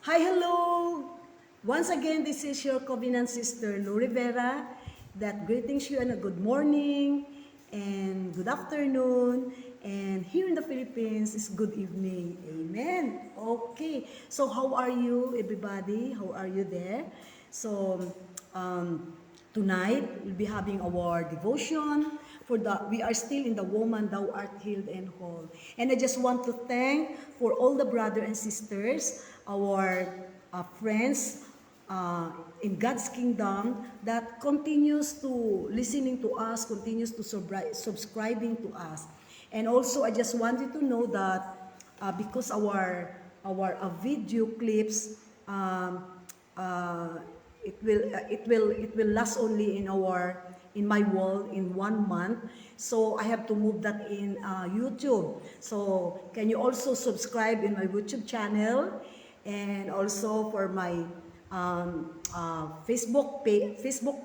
Hi, hello! Once again, this is your Covenant Sister, Lou Rivera, that greetings you and a good morning and good afternoon. And here in the Philippines is good evening. Amen. Okay. So how are you, everybody? How are you there? So, um, tonight, we'll be having our devotion for we are still in the woman thou art healed and whole. And I just want to thank for all the brothers and sisters, our friends in God's kingdom that continues to listening to us, continues to subscribing to us. And also, I just wanted to know that because our video clips uh, it will last only in my wall in 1 month. So I have to move that in YouTube. So can you also subscribe in my YouTube channel and also for my Facebook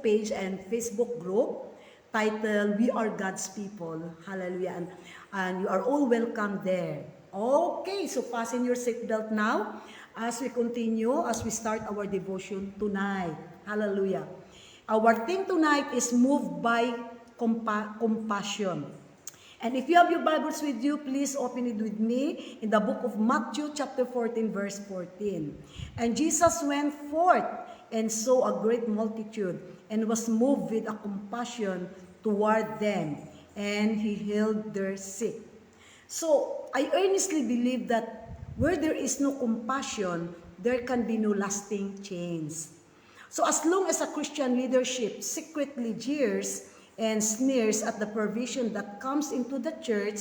page and Facebook group title We Are God's People. Hallelujah. And you are all welcome there. Okay, so fasten your seatbelt now as we continue, as we start our devotion tonight. Hallelujah. Our theme tonight is moved by compassion. And if you have your Bibles with you, please open it with me in the book of Matthew chapter 14 verse 14. And Jesus went forth and saw a great multitude and was moved with a compassion toward them, and he healed their sick. So, I earnestly believe that where there is no compassion, there can be no lasting change. So as long as a Christian leadership secretly jeers and sneers at the provision that comes into the church,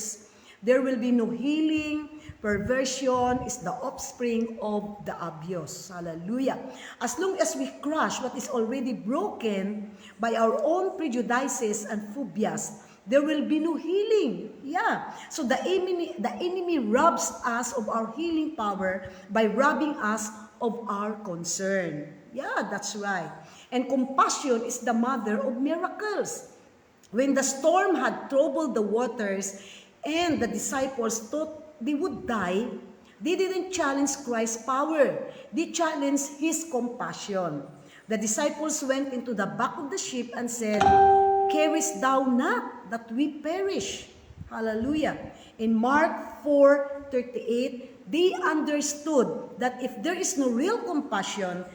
there will be no healing. Perversion is the offspring of the abuse. Hallelujah. As long as we crush what is already broken by our own prejudices and phobias, there will be no healing. Yeah. So the enemy robs us of our healing power by robbing us of our concern. Yeah, that's right. And compassion is the mother of miracles. When the storm had troubled the waters and the disciples thought they would die, they didn't challenge Christ's power. They challenged his compassion. The disciples went into the back of the ship and said, "Carest thou not that we perish?" Hallelujah. In Mark 4:38, they understood that if there is no real compassion,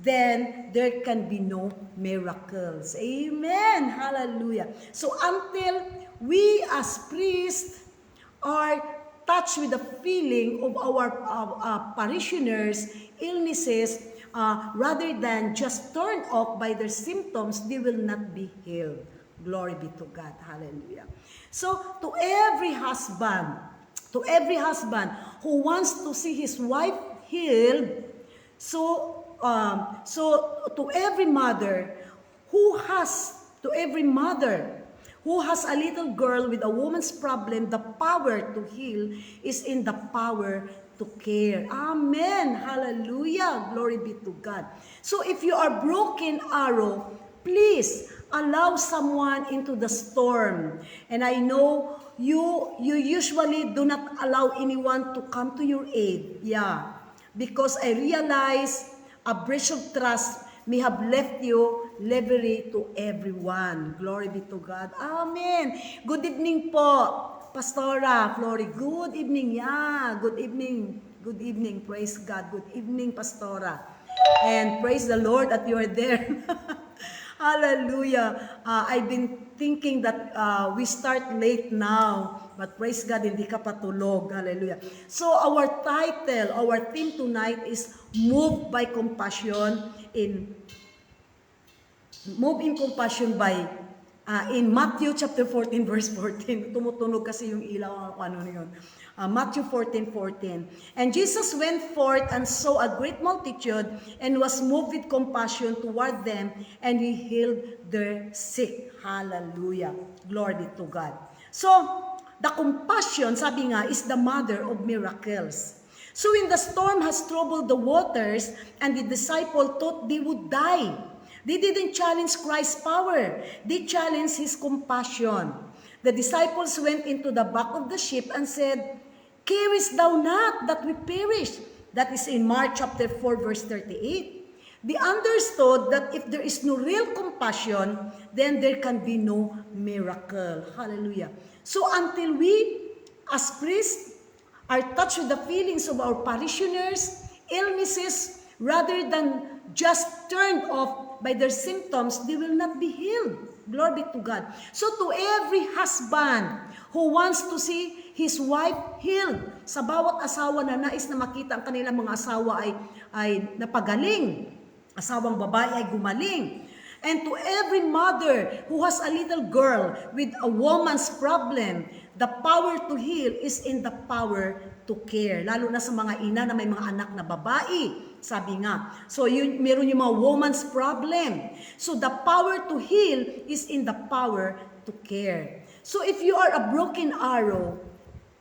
then there can be no miracles. Amen. Hallelujah. So until we as priests are touched with the feeling of our parishioners' illnesses, rather than just turned off by their symptoms, they will not be healed. Glory be to God. Hallelujah. So to every husband who wants to see his wife healed, so to every mother to every mother who has a little girl with a woman's problem, the power to heal is in the power to care. Amen. Hallelujah. Glory be to God. So if you are broken arrow, please allow someone into the storm. And I know you usually do not allow anyone to come to your aid. Yeah. Because I realize a breach of trust may have left you levery to everyone. Glory be to God. Amen. Good evening po, Pastora Flory. Good evening. Yeah, good evening. Good evening. Praise God. Good evening, Pastora. And praise the Lord that you are there. Hallelujah. I've been thinking that we start late now. But praise God, hindi ka patulog. Hallelujah. So our title, our theme tonight is Move by Compassion Move in Compassion by in Matthew chapter 14 verse 14. Tumutunog kasi yung ilaw ano yun. Matthew 14:14. And Jesus went forth and saw a great multitude and was moved with compassion toward them, and he healed their sick. Hallelujah. Glory to God. So, the compassion, sabi nga, is the mother of miracles. So when the storm has troubled the waters and the disciple thought they would die, they didn't challenge Christ's power. They challenged his compassion. The disciples went into the back of the ship and said, "Carest thou not that we perish?" That is in Mark chapter 4 verse 38. They understood that if there is no real compassion, then there can be no miracle. Hallelujah. So until we, as priests, are touched with the feelings of our parishioners, illnesses, rather than just turned off by their symptoms, they will not be healed. Glory be to God. So to every husband who wants to see his wife healed, sa bawat asawa na nais na makita ang kanilang mga asawa ay napagaling, asawang babae ay gumaling. And to every mother who has a little girl with a woman's problem, the power to heal is in the power to care. Lalo na sa mga ina na may mga anak na babae. Sabi nga. So meron yung mga woman's problem. So the power to heal is in the power to care. So if you are a broken arrow,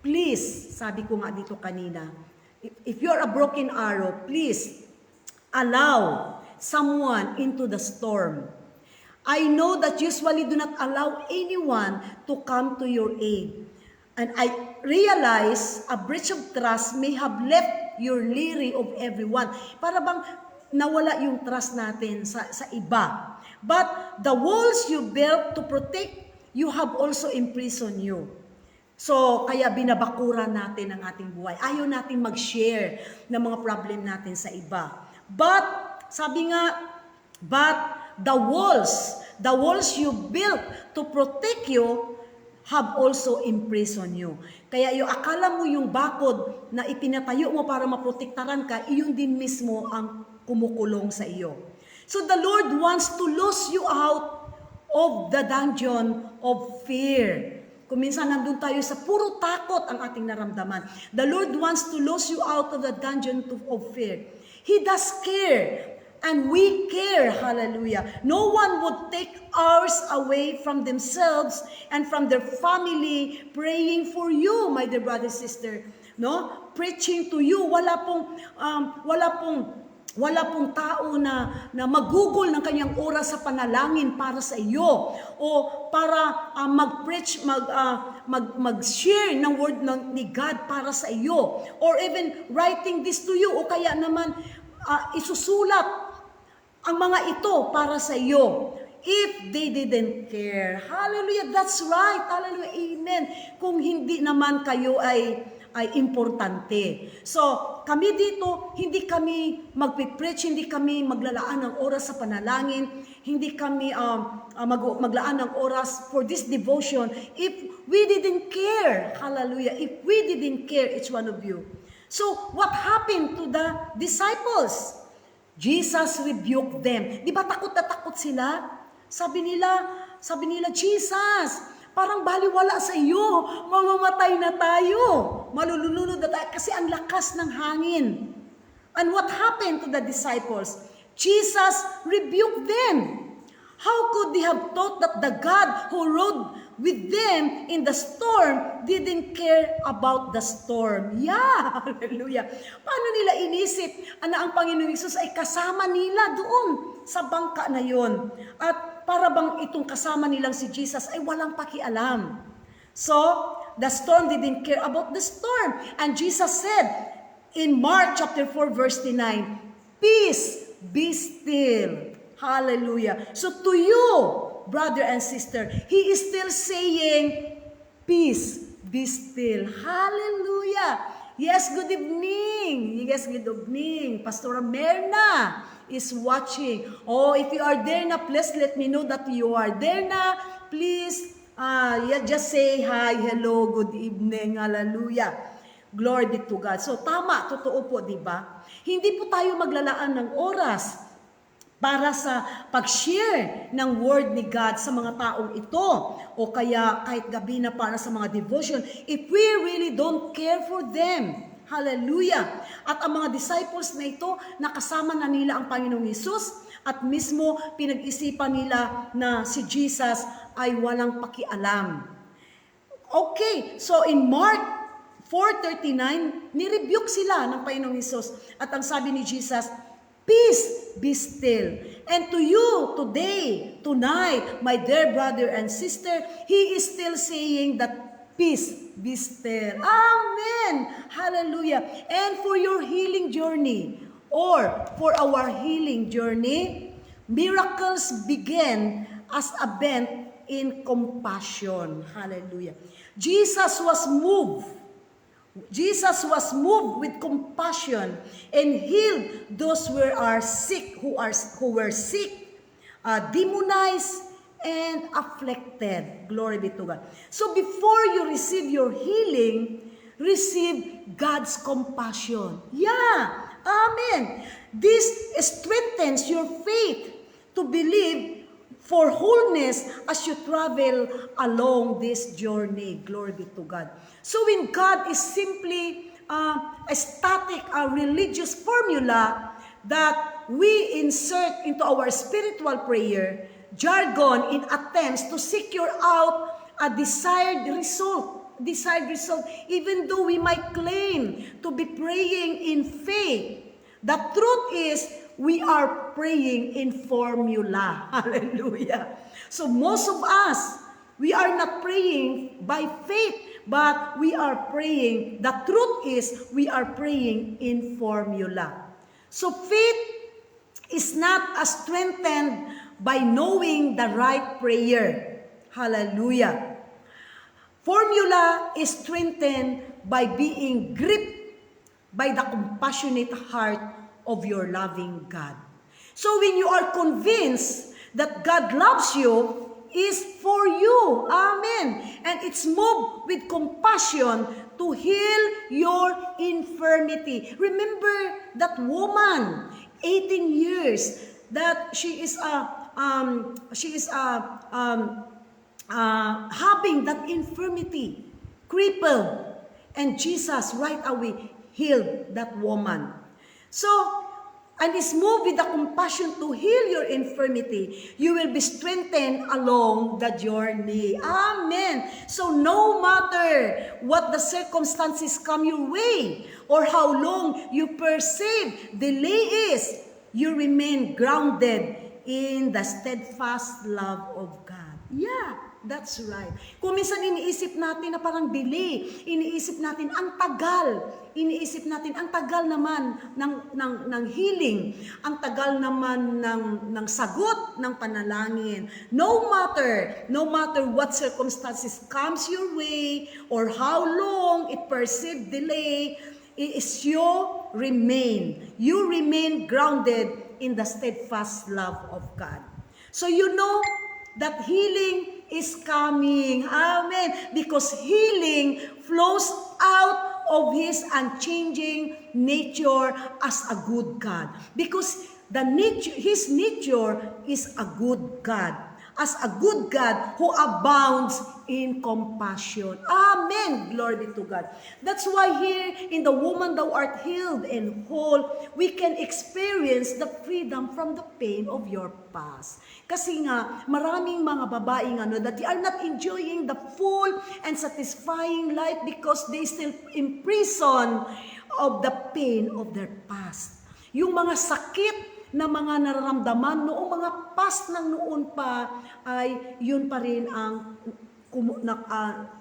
please, sabi ko nga dito kanina, if you are a broken arrow, please allow someone into the storm. I know that usually do not allow anyone to come to your aid. And I realize a breach of trust may have left your leery of everyone. Para bang nawala yung trust natin sa iba. But the walls you built to protect, you have also imprisoned you. So, kaya binabakuran natin ang ating buhay. Ayaw natin mag-share ng mga problem natin sa iba. But, sabi nga, but the walls you built to protect you have also imprisoned you. Kaya yung akala mo yung bakod na ipinatayo mo para maprotektaran ka, iyon din mismo ang kumukulong sa iyo. So the Lord wants to lose you out of the dungeon of fear. Kung minsan nandun tayo sa puro takot ang ating naramdaman. The Lord wants to lose you out of the dungeon of fear. He does care. And we care, hallelujah. No one would take ours away from themselves and from their family, praying for you, my dear brother, sister. No? Preaching to you. Wala pong tao na magugol ng kanyang oras sa panalangin para sa iyo o para mag-preach, mag-share ng word ni God para sa iyo, or even writing this to you, o kaya naman isusulat ang mga ito para sa iyo. If they didn't care. Hallelujah, that's right. Hallelujah, amen. Kung hindi naman kayo ay importante. So, kami dito, hindi kami magpipreach, hindi kami maglalaan ng oras sa panalangin, hindi kami maglaan ng oras for this devotion if we didn't care. Hallelujah, if we didn't care, each one of you. So, what happened to the disciples? Jesus rebuked them. Di ba takot na takot sila? Sabi nila, Jesus, parang baliwala sa iyo. Mamamatay na tayo. Malulunod na tayo kasi ang lakas ng hangin. And what happened to the disciples? Jesus rebuked them. How could they have thought that the God who rode with them in the storm didn't care about the storm? Yeah, hallelujah. Paano nila inisip na ang Panginoong Hesus ay kasama nila doon sa bangka na yon? At para bang itong kasama nilang si Jesus ay walang pakialam. So, the storm didn't care about the storm. And Jesus said in Mark chapter 4 verse 9, "Peace, be still." Hallelujah. So to you, brother and sister, He is still saying, peace, be still. Hallelujah. Yes, good evening. Yes, good evening. Pastor Merna is watching. Oh, if you are there na, please let me know that you are there na. Please, just say hi, hello, good evening. Hallelujah. Glory be to God. So tama, totoo po, di ba? Hindi po tayo maglalaan ng oras para sa pag-share ng word ni God sa mga taong ito, o kaya kahit gabi na para sa mga devotion, if we really don't care for them. Hallelujah! At ang mga disciples na ito, nakasama na nila ang Panginoong Hesus, at mismo pinag-isipan nila na si Jesus ay walang pakialam. Okay, so in Mark 4:39, nirebuke sila ng Panginoong Hesus, at ang sabi ni Jesus, peace, be still. And to you, today, tonight, my dear brother and sister, He is still saying that peace be still. Amen. Hallelujah. And for your healing journey, or for our healing journey, miracles begin as a bent in compassion. Hallelujah. Jesus was moved with compassion and healed those who are sick, who were sick, demonized, and afflicted. Glory be to God. So before you receive your healing, receive God's compassion. Yeah, amen. This strengthens your faith to believe for wholeness as you travel along this journey. Glory be to God. So when God is simply a static, a religious formula that we insert into our spiritual prayer jargon in attempts to secure out a desired result, even though we might claim to be praying in faith, the truth is we are praying in formula. Hallelujah. So most of us, we are not praying by faith, but we are praying, the truth is we are praying in formula. So faith is not strengthened by knowing the right prayer. Hallelujah. Formula is strengthened by being gripped by the compassionate heart of your loving God. So when you are convinced that God loves you, is for you. Amen. And it's moved with compassion to heal your infirmity. Remember that woman, 18 years, that she is having that infirmity, crippled, and Jesus right away healed that woman. So, and is moved with the compassion to heal your infirmity, you will be strengthened along the journey. Amen. So no matter what the circumstances come your way, or how long you perceive delay is, you remain grounded in the steadfast love of God. Yeah, that's right. Kung minsan iniisip natin na parang delay, iniisip natin ang tagal, iniisip natin ang tagal naman ng healing, ang tagal naman ng sagot ng panalangin. No matter what circumstances comes your way or how long it perceived delay, is you remain grounded in the steadfast love of God. So you know that healing is coming. Amen. Because healing flows out of His unchanging nature as a good God. Because His nature is a good God. As a good God who abounds in compassion. Amen. Glory be to God. That's why here in the woman thou art healed and whole, we can experience the freedom from the pain of your past. Kasi nga, maraming mga babaeng that they are not enjoying the full and satisfying life because they still imprison of the pain of their past. Yung mga sakit na mga nararamdaman noong mga past ng noon pa ay yun pa rin ang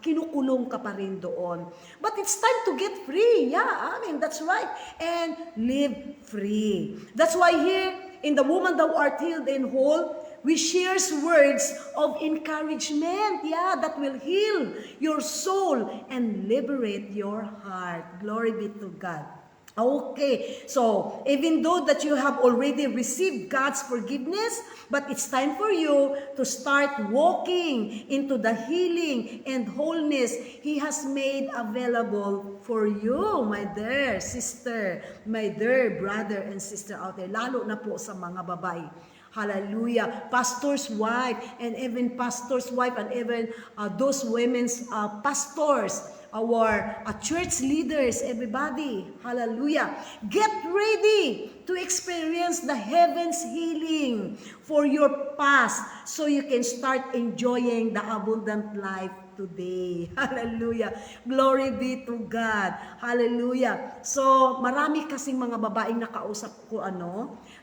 kinukulong ka pa rin doon. But it's time to get free. Yeah, I mean, that's right. And live free. That's why here in the woman thou art healed and whole, we share words of encouragement, that will heal your soul and liberate your heart. Glory be to God. Okay, so even though that you have already received God's forgiveness, but it's time for you to start walking into the healing and wholeness He has made available for you, my dear sister, my dear brother and sister out there, lalo na po sa mga babae. Hallelujah. Pastor's wife and even pastor's wife and even those women's pastors, our church leaders, everybody. Hallelujah. Get ready to experience the heaven's healing for your past so you can start enjoying the abundant life today. Hallelujah. Glory be to God. Hallelujah. So, marami kasing mga babaeng nakausap ko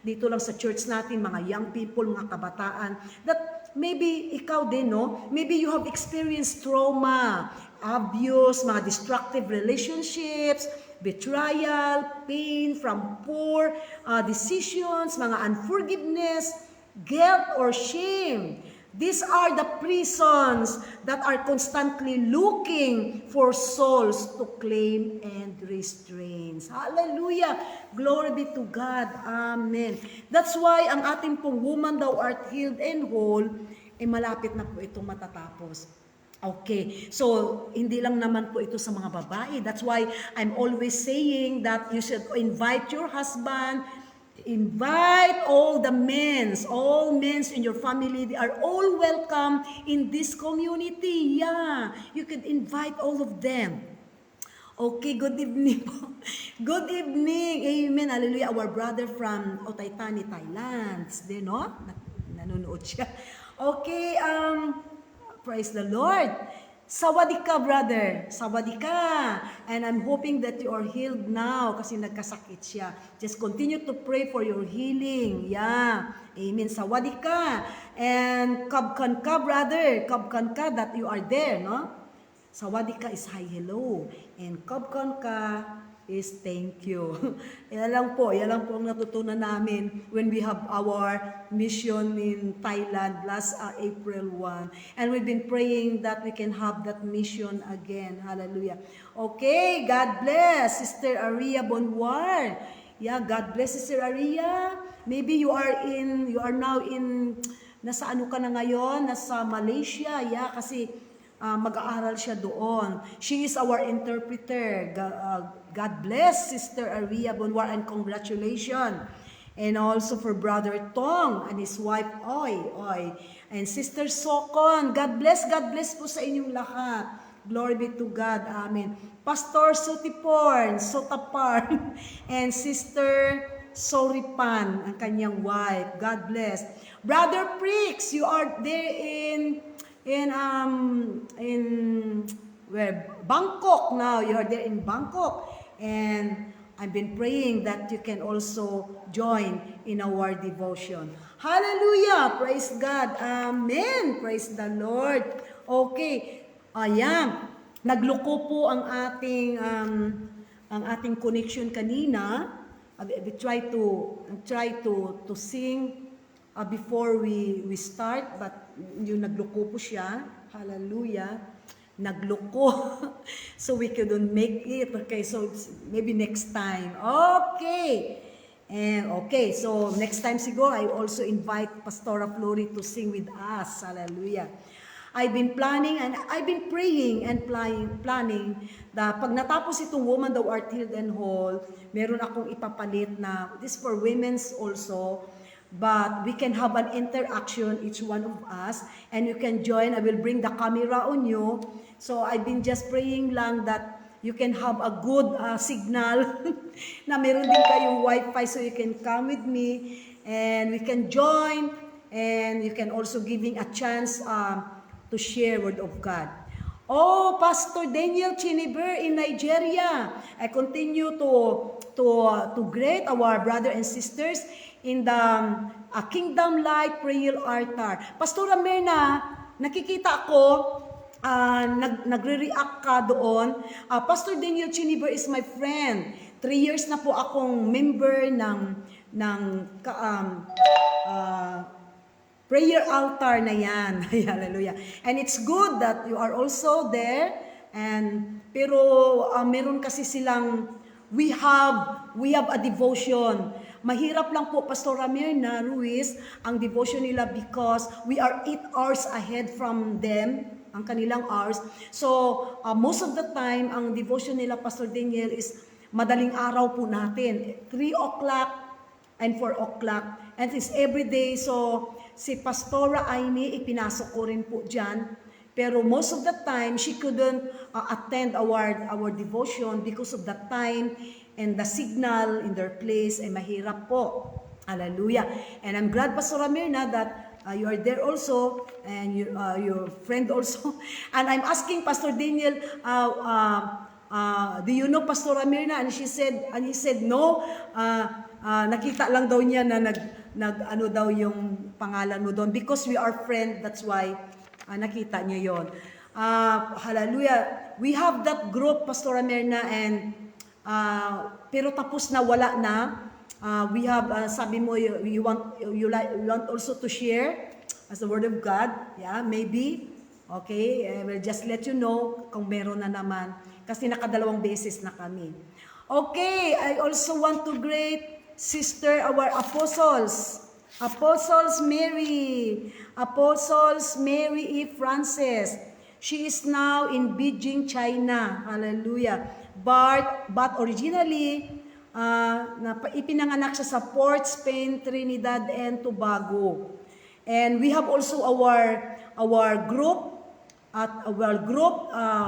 dito lang sa church natin, mga young people, mga kabataan, that maybe ikaw din, maybe you have experienced trauma abuse, mga destructive relationships, betrayal, pain from poor decisions, mga unforgiveness, guilt or shame. These are the prisons that are constantly looking for souls to claim and restrain. Hallelujah! Glory be to God. Amen. That's why ang ating pong woman thou art healed and whole, malapit na po itong matatapos. Okay, so hindi lang naman po ito sa mga babae. That's why I'm always saying that you should invite your husband, invite all the men in your family. They are all welcome in this community. Yeah, you can invite all of them. Okay, good evening po. Good evening. Amen. Hallelujah. Our brother from Otaytani, Thailand. No? Nanonood siya. Okay, praise the Lord. Sawadika, brother. Sawadika. And I'm hoping that you are healed now kasi nagkasakit siya. Just continue to pray for your healing. Yeah. Amen. Sawadika. And kabkan ka, brother. Kabkan ka that you are there, no? Sawadika is hi, hello. And kabkan ka is thank you. Yan lang po ang natutunan namin when we have our mission in Thailand last April 1. And we've been praying that we can have that mission again. Hallelujah. Okay, God bless Sister Aria Bonwar. Yeah, God bless Sister Aria. Maybe you are now in, nasa ano ka na ngayon? Nasa Malaysia. Yeah, kasi mag-aaral siya doon. She is our interpreter. God bless Sister Aria Bonwar and congratulations. And also for Brother Tong and his wife Oy. And Sister Sokon. God bless po sa inyong lahat. Glory be to God. Amen. Pastor Sotiporn, and Sister Soripan, ang kanyang wife. God bless. Brother Prix, you are there in Bangkok now. You are there in Bangkok. And I've been praying that you can also join in our devotion. Hallelujah! Praise God. Amen. Praise the Lord. Okay. Ayan. Nagloko po ang ating connection kanina. We try to sing before we start, but yung nagloko po siya. Hallelujah. Nagloko. So we couldn't make it. Okay, so maybe next time. Okay. And okay, so next time siguro, I also invite Pastora Flory to sing with us. Hallelujah. I've been planning and I've been praying and planning na pag natapos itong Woman Thou Art Healed and Whole, meron akong ipapalit na this for women's also. But we can have an interaction, each one of us, and you can join. I will bring the camera on you. So I've been just praying lang that you can have a good signal, na meron din kayong wifi so you can come with me, and we can join, and you can also giving a chance to share Word of God. Oh, Pastor Daniel Chiniber in Nigeria. I continue to greet our brother and sisters in the Kingdom Light Prayer Altar. Pastora Merna, nakikita ako, nagre-react ka doon. Pastor Daniel Chiniber is my friend. 3 years na po akong member ng prayer altar na yan. Hallelujah. And it's good that you are also there. Pero meron kasi silang, we have a devotion. Mahirap lang po, Pastora Mirna Ruiz, ang devotion nila because we are 8 hours ahead from them, ang kanilang hours. So, most of the time, ang devotion nila, Pastor Daniel, is madaling araw po natin. 3 o'clock and 4 o'clock. And it's every day. So, si Pastora Aimee, ipinasok ko rin po dyan. Pero most of the time, she couldn't attend our devotion because of the time and the signal in their place ay mahirap po. Hallelujah. And I'm glad, Pastora Mirna, that you are there also, and your friend also. And I'm asking Pastor Daniel, do you know Pastora Mirna? And he said no. Nakita lang daw niya na ano daw yung pangalan mo doon. Because we are friends, that's why nakita niyo yon. Hallelujah. We have that group, Pastora Merna, and pero tapos na, wala na. We have, sabi mo, you want also to share as the Word of God. Yeah, maybe. Okay, we'll just let you know kung meron na naman. Kasi nakadalawang beses na kami. Okay, I also want to greet Sister, our apostles. Apostles Mary E. Francis. She is now in Beijing, China. Hallelujah. But originally, ipinanganak siya sa Port Spain, Trinidad and Tobago. And we have also our group,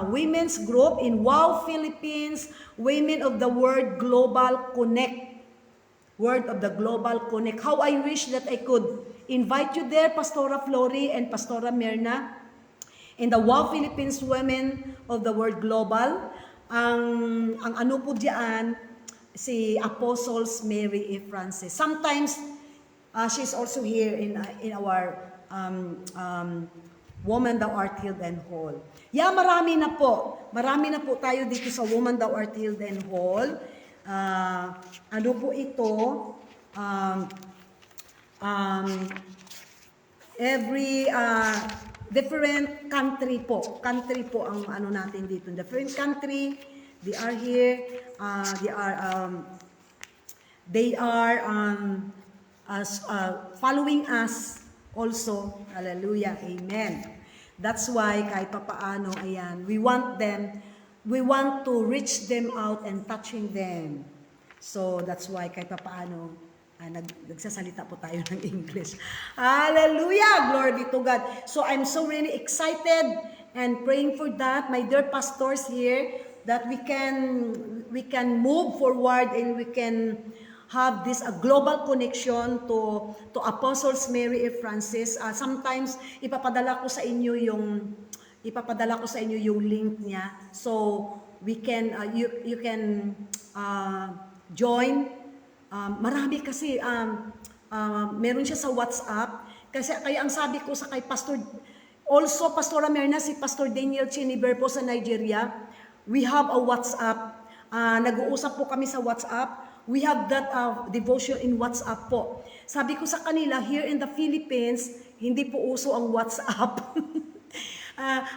women's group in WOW Philippines, Women of the Word Global Connect. Word of the Global Connect. How I wish that I could invite you there, Pastora Flory and Pastora Merna, in the WOW Philippines Women of the Word Global. Ang ano po diyan, si Apostles Mary E. Francis. Sometimes, she's also here in our Woman Thou Art Healed and Whole. Yeah, marami na po. Marami na po tayo dito sa Woman Thou Art Healed and Whole. Ano po ito? Every different country po ang ano natin dito. Different country, they are here. They are following us also. Hallelujah. Amen. That's why kahit papaano, ayan, we want to reach them out and touching them. So that's why kahit papaano, nagsasalita po tayo ng English. Hallelujah! Glory be to God. So I'm so really excited and praying for that, my dear pastors here, that we can move forward and we can have this a global connection to Apostles Mary and Francis. Sometimes ipapadala ko sa inyo yung link niya, so we can you can join. Marami kasi meron siya sa WhatsApp, kasi kaya ang sabi ko sa kay Pastora Merna, si Pastor Daniel Chiniber po sa Nigeria, we have a WhatsApp. Nag-uusap po kami sa WhatsApp. We have that devotion in WhatsApp po. Sabi ko sa kanila, here in the Philippines, hindi po uso ang WhatsApp.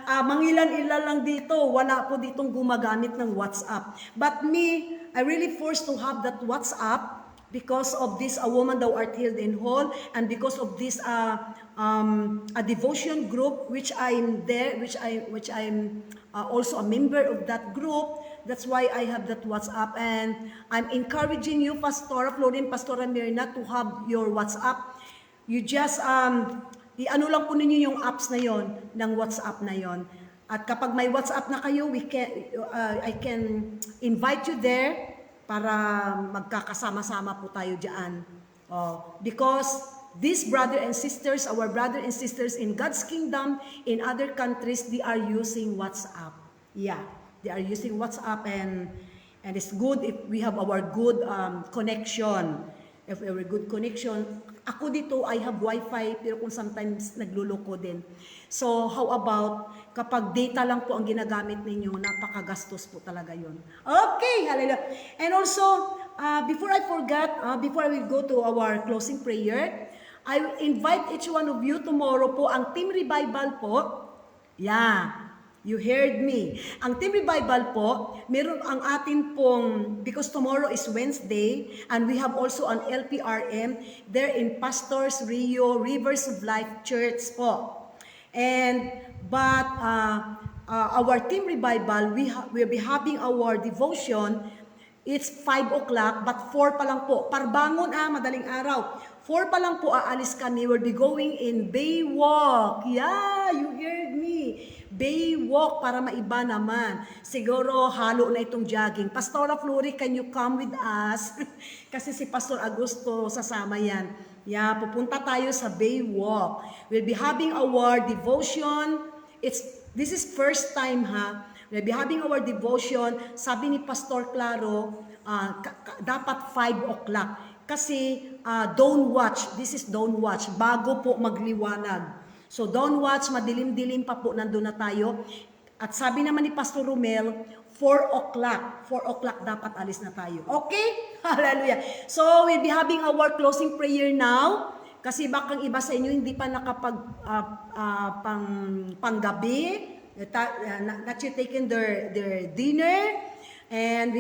Mangilan-ilan lang dito, wala po ditong gumagamit ng WhatsApp. But me, I really forced to have that WhatsApp because of this Woman Thou Art Healed and Whole, and because of this a devotion group which I'm there, which I'm also a member of that group. That's why I have that WhatsApp, and I'm encouraging you, Pastora Florin, Pastora Mirna, to have your WhatsApp. You just i-ano lang po ninyo yung apps na yon, ng WhatsApp na yon. At kapag may WhatsApp na kayo, I can invite you there para magkakasama-sama po tayo diyan. Because these brothers and sisters, our brothers and sisters in God's kingdom, in other countries, they are using WhatsApp. Yeah, they are using WhatsApp, and it's good if we have our good connection. If we have a good connection. Ako dito, I have Wi-Fi, pero kung sometimes nagluloko din. So, how about kapag data lang po ang ginagamit ninyo, napakagastos po talaga yun. Okay, hallelujah. And also, before I forget, before I will go to our closing prayer, I will invite each one of you tomorrow po, ang Team Revival po. Yeah. You heard me. Ang Team Revival po, meron ang atin pong, because tomorrow is Wednesday, and we have also an LPRM there in Pastors Rio Rivers of Life Church po. But our Team Revival, we'll be having our devotion. It's 5 o'clock, but 4 pa lang po. Parbangon madaling araw. 4 pa lang po aalis kami. We'll be going in Baywalk. Yeah, you heard me. Baywalk para maiba naman. Siguro halo na itong jogging. Pastora Flory, can you come with us? Kasi si Pastor Augusto sasama yan. Yeah, pupunta tayo sa Baywalk. We'll be having our devotion. This is first time We'll be having our devotion. Sabi ni Pastor Claro, dapat 5 o'clock. Kasi don't watch. This is don't watch. Bago po magliwanag. So don't watch, madilim-dilim pa po, nandun na tayo. At sabi naman ni Pastor Romel, 4 o'clock. 4 o'clock dapat alis na tayo. Okay? Hallelujah. So we'll be having our closing prayer now. Kasi baka iba sa inyo hindi pa nakapag panggabi, not yet taken their dinner, and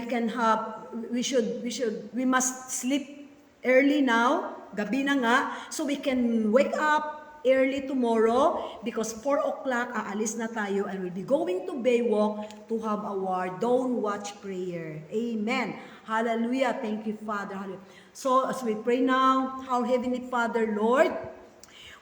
we must sleep early now, gabi na nga, so we can wake up early tomorrow because 4 o'clock aalis na tayo and we'll be going to Baywalk to have our Don't Watch prayer. Amen. Hallelujah. Thank you, Father. Hallelujah. So as we pray now, our Heavenly Father, Lord,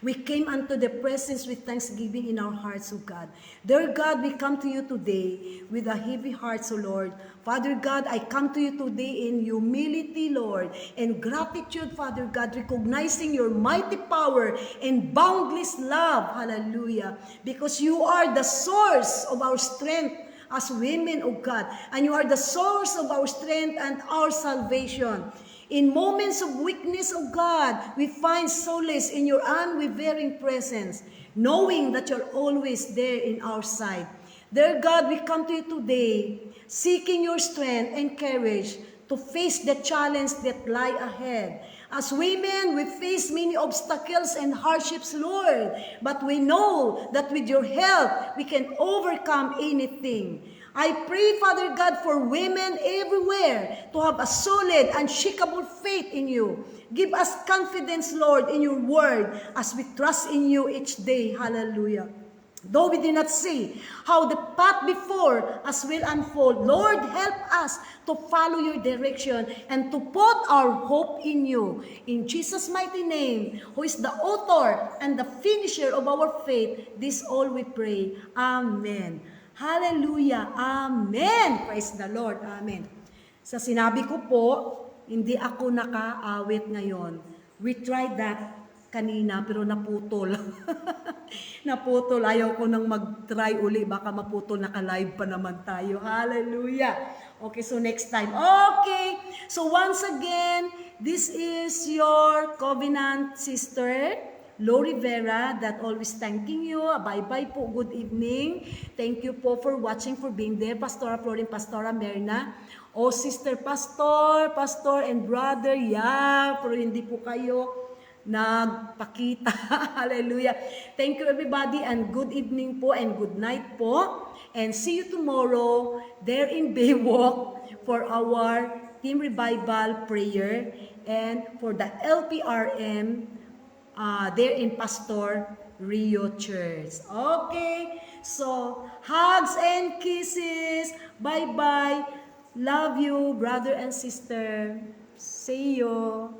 we came unto the presence with thanksgiving in our hearts, O God. Dear God, we come to you today with a heavy heart, O Lord. Father God, I come to you today in humility, Lord, and gratitude, Father God, recognizing your mighty power and boundless love. Hallelujah. Because you are the source of our strength as women, O God, and you are the source of our strength and our salvation. In moments of weakness, O God, we find solace in your unwavering presence, knowing that you're always there in our side. Dear God, we come to you today, seeking your strength and courage to face the challenge that lie ahead. As women, we face many obstacles and hardships, Lord, but we know that with your help, we can overcome anything. I pray, Father God, for women everywhere to have a solid, unshakable faith in you. Give us confidence, Lord, in your word as we trust in you each day. Hallelujah. Though we do not see how the path before us will unfold, Lord, help us to follow your direction and to put our hope in you. In Jesus' mighty name, who is the author and the finisher of our faith, this all we pray. Amen. Hallelujah. Amen. Praise the Lord. Amen. Sa sinabi ko po, hindi ako nakaawit ngayon. We tried that kanina pero naputol. Naputol. Ayaw ko nang mag-try uli. Baka maputol, naka-live pa naman tayo. Hallelujah. Okay, so next time. Okay. So once again, this is your covenant sister, Lo Rivera, that always thanking you. Bye-bye po. Good evening. Thank you po for watching, for being there. Pastora Florin, Pastora Merna. Oh, Sister Pastor, Pastor and Brother, yeah, pero hindi po kayo nagpakita. Hallelujah. Thank you everybody and good evening po and good night po. And see you tomorrow there in Baywalk for our Team Revival prayer and for the LPRM there in Pastor Rio Church. Okay, so hugs and kisses. Bye-bye. Love you, brother and sister. See you.